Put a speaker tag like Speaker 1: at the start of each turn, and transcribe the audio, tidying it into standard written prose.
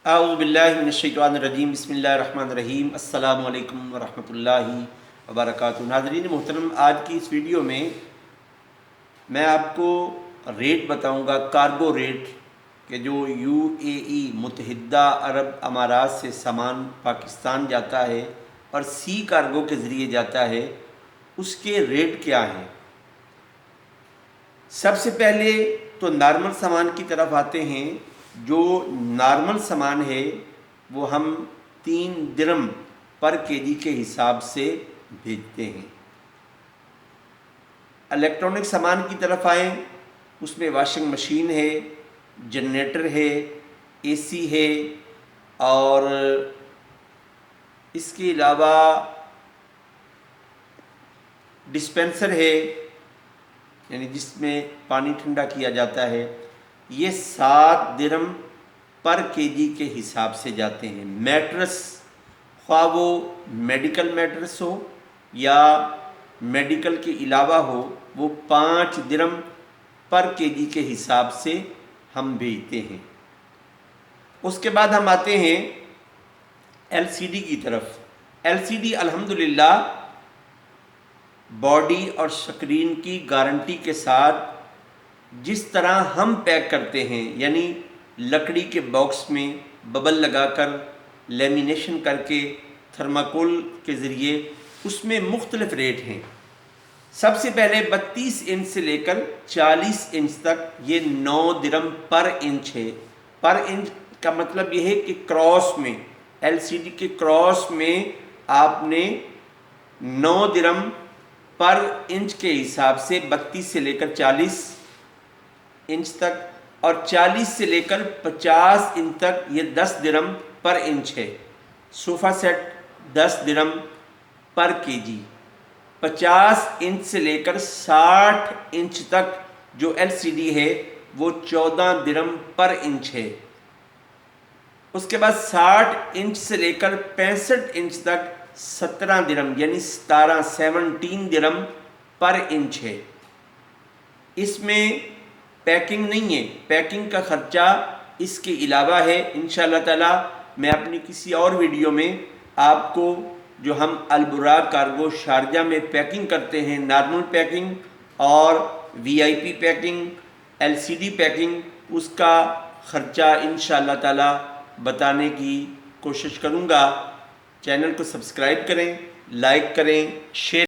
Speaker 1: اعوذ باللہ من الشیطان الرجیم بسم اللہ الرحمن الرحیم السلام علیکم ورحمۃ اللہ وبرکاتہ۔ ناظرین محترم، آج کی اس ویڈیو میں آپ کو ریٹ بتاؤں گا، کارگو ریٹ کہ جو UAE متحدہ عرب امارات سے سامان پاکستان جاتا ہے اور سی کارگو کے ذریعے جاتا ہے، اس کے ریٹ کیا ہیں۔ سب سے پہلے تو نارمل سامان کی طرف آتے ہیں۔ جو نارمل سامان ہے وہ ہم 3 درہم پر کیجی کے حساب سے بھیجتے ہیں۔ الیکٹرانک سامان کی طرف آئیں، اس میں واشنگ مشین ہے، جنریٹر ہے، AC ہے، اور اس کے علاوہ ڈسپینسر ہے، یعنی جس میں پانی ٹھنڈا کیا جاتا ہے۔ یہ 7 درہم پر کیجی کے حساب سے جاتے ہیں۔ میٹرس، خواہ وہ میڈیکل میٹرس ہو یا میڈیکل کے علاوہ ہو، وہ 5 درہم پر کیجی کے حساب سے ہم بھیجتے ہیں۔ اس کے بعد ہم آتے ہیں LCD کی طرف۔ LCD الحمدللہ باڈی اور سکرین کی گارنٹی کے ساتھ جس طرح ہم پیک کرتے ہیں، یعنی لکڑی کے باکس میں ببل لگا کر، لیمینیشن کر کے، تھرماکول کے ذریعے، اس میں مختلف ریٹ ہیں۔ سب سے پہلے 32 انچ سے لے کر 40 انچ تک یہ 9 درہم پر انچ ہے۔ پر انچ کا مطلب یہ ہے کہ کراس میں، LCD کے کراس میں آپ نے 9 درہم پر انچ کے حساب سے 32 سے لے کر 40 انچ تک، اور 40 سے لے کر 50 انچ تک یہ 10 درہم پر انچ ہے۔ صوفہ سیٹ 10 درہم پر کیجی۔ 50 انچ سے لے کر 60 انچ تک جو LCD ہے وہ 14 درہم پر انچ ہے۔ اس کے بعد 60 انچ سے لے کر 65 انچ تک 17 درہم، یعنی 17 درہم پر انچ ہے۔ اس میں پیکنگ نہیں ہے، پیکنگ کا خرچہ اس کے علاوہ ہے۔ انشاءاللہ تعالی میں اپنی کسی اور ویڈیو میں آپ کو جو ہم البراق کارگو شارجہ میں پیکنگ کرتے ہیں، نارمل پیکنگ اور VIP پیکنگ، LCD پیکنگ، اس کا خرچہ انشاءاللہ تعالی بتانے کی کوشش کروں گا۔ چینل کو سبسکرائب کریں، لائک کریں، شیئر